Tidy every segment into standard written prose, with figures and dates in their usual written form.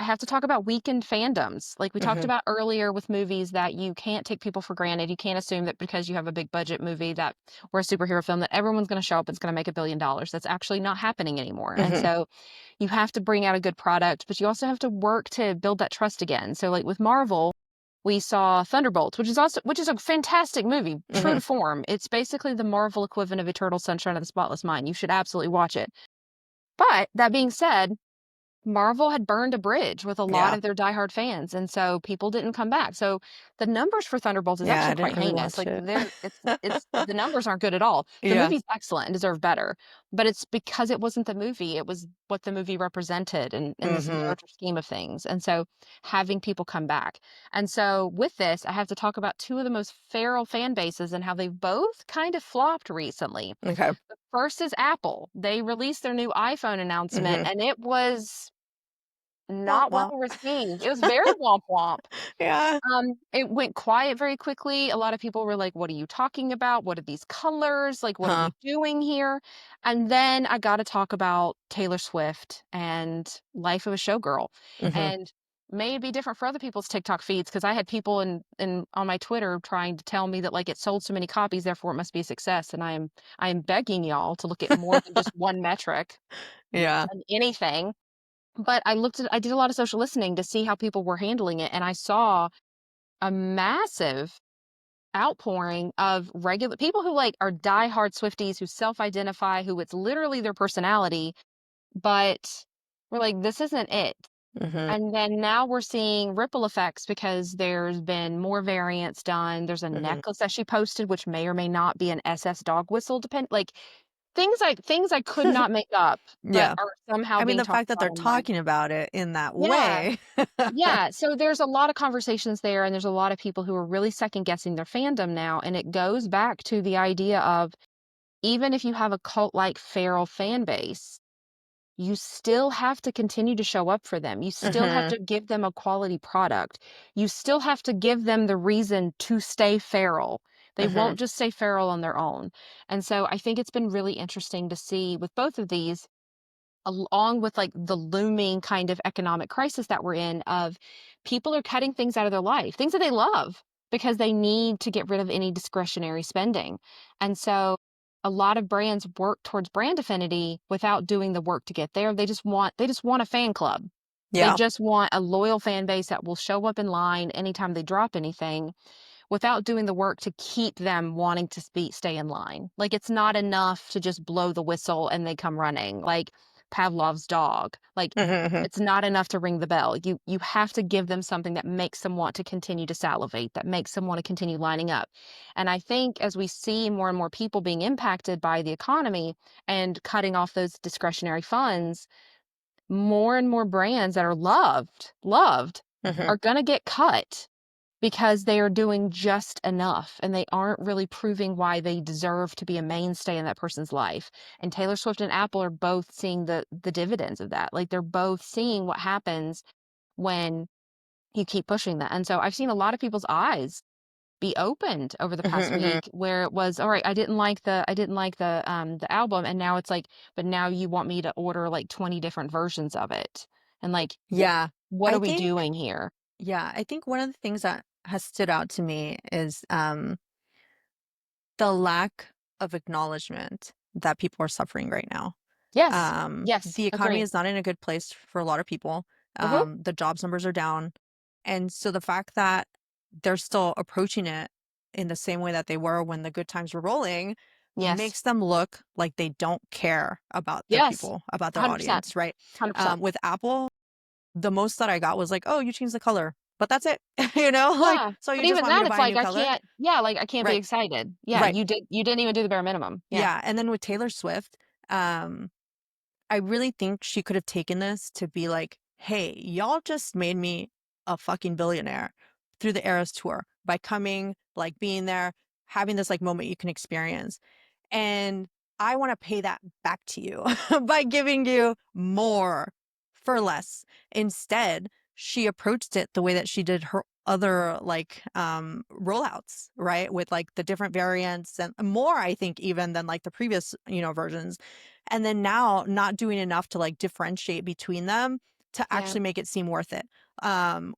have to talk about weakened fandoms. Like we talked Mhm. about earlier with movies, that you can't take people for granted. You can't assume that because you have a big budget movie that or a superhero film that everyone's going to show up and it's going to make $1 billion. That's actually not happening anymore. And Mhm. so you have to bring out a good product, but you also have to work to build that trust again. So like with Marvel, we saw Thunderbolts, which is a fantastic movie, true to Mhm. form. It's basically the Marvel equivalent of Eternal Sunshine of the Spotless Mind. You should absolutely watch it. But that being said, Marvel had burned a bridge with a lot Yeah. of their diehard fans, and so people didn't come back. So the numbers for Thunderbolts is Yeah, actually I didn't quite really heinous. watch Like it. it's the numbers aren't good at all. The Yeah. movie's excellent and deserved better, but it's because it wasn't the movie, it was what the movie represented in this Mhm. larger scheme of things. And so having people come back. And so with this, I have to talk about two of the most feral fan bases and how they've both kind of flopped recently. Okay. The first is Apple. They released their new iPhone announcement Mhm. and it was Womp not well womp. received. It was very womp womp. Yeah. It went quiet very quickly. A lot of people were like, "What are you talking about? What are these colors? Like, what are Huh. you doing here?" And then I got to talk about Taylor Swift and Life of a Showgirl. Mhm. And may it be different for other people's TikTok feeds because I had people in on my Twitter trying to tell me that like it sold so many copies, therefore it must be a success. And I am begging y'all to look at more than just one metric Yeah. on anything. But I did a lot of social listening to see how people were handling it, and I saw a massive outpouring of regular people who, like, are diehard Swifties, who self-identify, who it's literally their personality, but we're like, "This isn't it." Mhm. And then now we're seeing ripple effects because there's been more variants done. There's a Mhm. necklace that she posted, which may or may not be an SS dog whistle, like, things I could not make up, but Yeah. are somehow I mean, being the talked fact that about they're online. talking about it in that Yeah. way. Yeah, so there's a lot of conversations there, and there's a lot of people who are really second guessing their fandom now, and it goes back to the idea of even if you have a cult-like feral fan base, you still have to continue to show up for them. You still have Mhm. to give them a quality product. You still have to give them the reason to stay feral. They Mhm. won't just stay feral on their own. And so I think it's been really interesting to see with both of these along with like the looming kind of economic crisis that we're in of people are cutting things out of their life, things that they love because they need to get rid of any discretionary spending. And so a lot of brands work towards brand affinity without doing the work to get there. They just want a fan club. They Yeah. just want a loyal fan base that will show up in line anytime they drop anything without doing the work to keep them wanting to stay in line. Like it's not enough to just blow the whistle and they come running, like Pavlov's dog. Like Mhm. Mhm. it's not enough to ring the bell. You have to give them something that makes them want to continue to salivate, that makes them want to continue lining up. And I think as we see more and more people being impacted by the economy and cutting off those discretionary funds, more and more brands that are loved Mhm. are going to get cut because they are doing just enough and they aren't really proving why they deserve to be a mainstay in that person's life. And Taylor Swift and Apple are both seeing the dividends of that. Like they're both seeing what happens when you keep pushing that. And so I've seen a lot of people's eyes be opened over the Mhm. past Mhm. week where it was, all right, I didn't like the album and now it's like, but now you want me to order like 20 different versions of it. And like, Yeah. what I are we think doing here? I think one of the things that has stood out to me is the lack of acknowledgement that people are suffering right now. Yes. Yes. The economy Agree. is not in a good place for a lot of people. Mhm. The jobs numbers are down. And so the fact that they're still approaching it in the same way that they were when the good times were rolling Yes. makes them look like they don't care about their Yes. people, about their 100%. audience, right? 100%. With Apple, the most that I got was like, "Oh, you changed the color." But that's it. You know? Like, Yeah. "So But you just even want me that, to it's buy a like, new color?" I can't be Right. excited. Yeah, Right. you didn't even do the bare minimum. Yeah. Yeah, and then with Taylor Swift, um, I really think she could have taken this to be like, "Hey, y'all just made me a fucking billionaire through the Eras tour by coming, like, being there, having this, like, moment you can experience, and I wanna pay that back to you by giving you more for less." Instead, she approached it the way that she did her other, like, rollouts, right? With, like, the different variants and more, I think, even than, like, the previous, versions. And then now not doing enough to, like, differentiate between them to Yeah. actually make it seem worth it.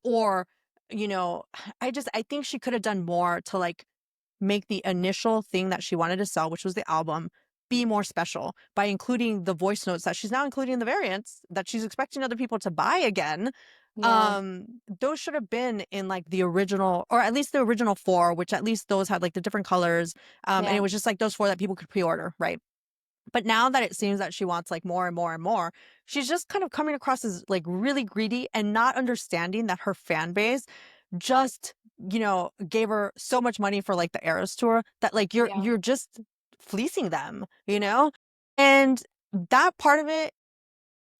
Or, you know, I think she could have done more to like make the initial thing that she wanted to sell, which was the album, be more special by including the voice notes that she's now including in the variants that she's expecting other people to buy again. Yeah. Those should have been in like the original, or at least the original four, which at least those had like the different colors. And Yeah. it was just like those four that people could pre-order, right? But now that it seems that she wants like more and more and more, she's just kind of coming across as like really greedy and not understanding that her fan base just, you know, gave her so much money for like the Eras tour that like Yeah. you're just fleecing them, you know? And that part of it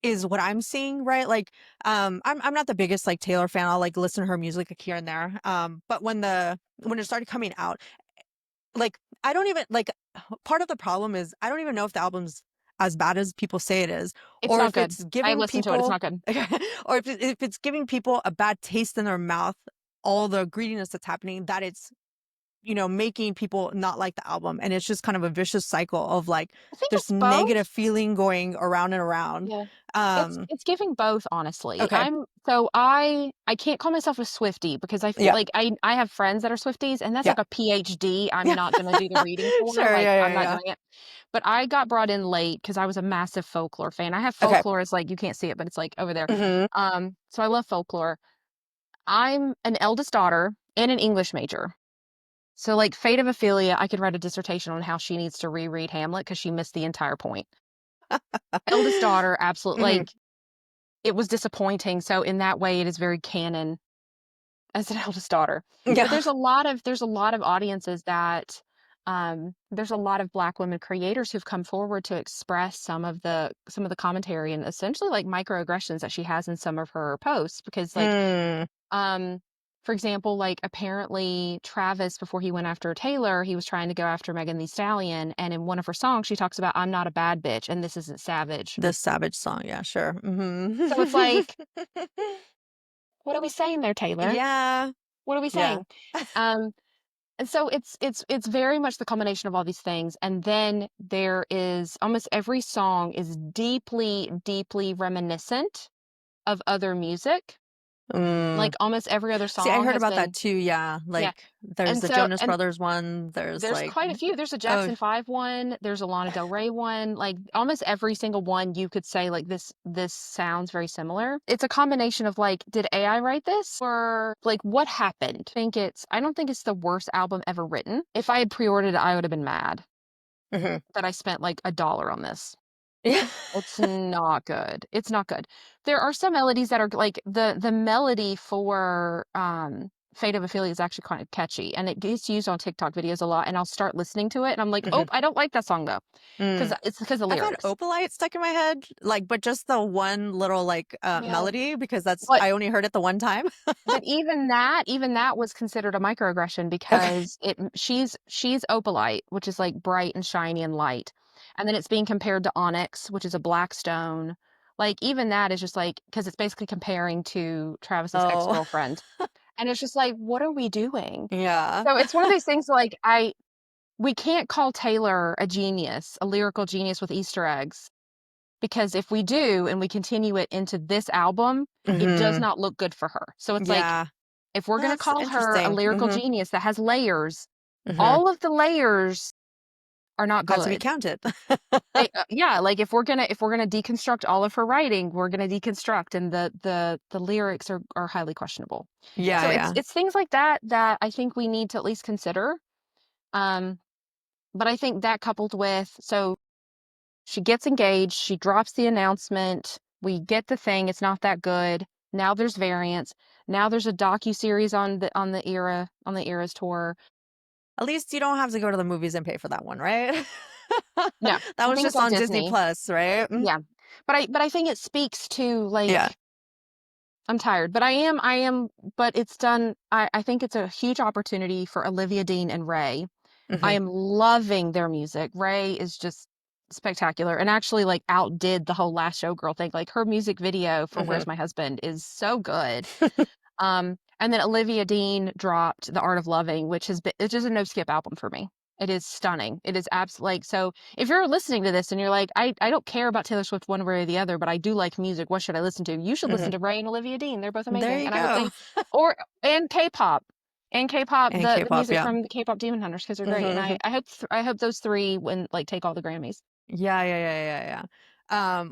is what I'm seeing, right? Like, I'm not the biggest like Taylor fan. I'll like listen to her music like here and there. But when it started coming out, like I don't even like part of the problem is I don't even know if the album's as bad as people say it is, It's or not if good. it's I giving listened to it. It's people not good. or if it's giving people a bad taste in their mouth, all the greediness that's happening, that it's, you know, making people not like the album. And it's just kind of a vicious cycle of like I think this it's both. negative feeling going around and around. Yeah. Um, It's giving both, honestly. okay. I can't call myself a Swiftie because I feel Yeah. like I have friends that are Swifties, and that's Yeah. like a PhD I'm Yeah. not gonna do the reading for, Sure. like, Yeah. I'm Yeah. not Yeah. doing it. But I got brought in late because I was a massive folklore fan. I have Okay. folklore as, like, you can't see it, but it's, like, over there. Hmm. So I love folklore. I'm an eldest daughter and an English major. So, like, Fate of Ophelia, I could write a dissertation on how she needs to reread Hamlet because she missed the entire point. Eldest daughter, absolute Hmm. like, it was disappointing, so in that way, it is very canon as an eldest daughter. But Yeah. there's a lot of audiences that, there's a lot of Black women creators who've come forward to express some of the commentary and essentially, like, microaggressions that she has in some of her posts because, like, Mm. um, for example, like, apparently Travis, before he went after Taylor, he was trying to go after Megan Thee Stallion, and in one of her songs, she talks about, "I'm not a bad bitch, and this isn't savage." The Savage song, yeah, sure. So it's Mhm. like, what are we saying there, Taylor? Yeah, What are we yeah. saying? Um, and so it's very much the combination of all these things, and then there is almost every song is deeply, deeply reminiscent of other music. Mm. Like, almost every other See, I song heard has about that been too, yeah, yeah, like, there's and the so Jonas and Brothers one, there's, there's like quite a few. There's a oh, Jackson 5 one, there's a Lana Del Rey one, like, almost every single one you could say, like, this sounds very similar. It's a combination of, like, did AI write this? Or, like, what happened? I don't think it's the worst album ever written. If I had pre-ordered it, I would have been mad mhm. that I spent, like, $1 on this. Yeah. It's not good. It's not good. There are some melodies that are like the melody for Fate of Ophelia is actually kind of catchy and it gets used on TikTok videos a lot and I'll start listening to it and I'm like, "Oh, Mhm. I don't like that song though." Because Mm. it's because of I've had lyrics. Opalite stuck in my head, like, but just the one little, like, Yeah. melody because that's But I only heard it the one time. but even that was considered a microaggression Okay. because she's opalite, which is like bright and shiny and light. And then it's being compared to onyx, which is a black stone. Like even that is just like because it's basically comparing to Travis's Oh. ex-girlfriend. And it's just like, what are we doing? Yeah. So it's one of those things like we can't call Taylor a genius, a lyrical genius with Easter eggs, because if we do and we continue it into this album, it does Mhm. not look good for her. So it's like Yeah. if we're gonna That's call her a interesting. lyrical Mhm. genius that has layers, Mhm. all of the layers are not Has to be good. counted. Yeah, like if we're gonna deconstruct all of her writing, we're gonna deconstruct, and the lyrics are highly questionable. Yeah, So it's yeah. it's things like that that I think we need to at least consider. Um, but I think that coupled with she gets engaged, she drops the announcement, we get the thing, it's not that good. Now there's variants. Now there's a docu-series on the Eras tour. At least you don't have to go to the movies and pay for that one, right? No, That I was think it's just on on Disney Disney. Plus, right? Mm. Yeah. But I think it speaks to, Yeah. like I'm tired, but I am but it's done I think it's a huge opportunity for Olivia Dean and Ray. I Mhm. am loving their music. Ray is just spectacular and actually, like, outdid the whole last Showgirl thing. Like, her music video for Mhm. Where's My Husband is so good. And then Olivia Dean dropped The Art of Loving, which has been it's just a no skip album for me. It is stunning. It is like, so if you're listening to this and you're like, I don't care about Taylor Swift one way or the other, but I do like music. What should I listen to? You should listen Mhm. to Ray and Olivia Dean. They're both There amazing. you And I would go. say, or, and K-pop. And K-pop, And the K-pop, music yeah. from the K-pop Demon Hunters, because they're great. And Mhm. I hope those three win, like, take all the Grammys. Yeah, yeah, yeah, yeah, yeah.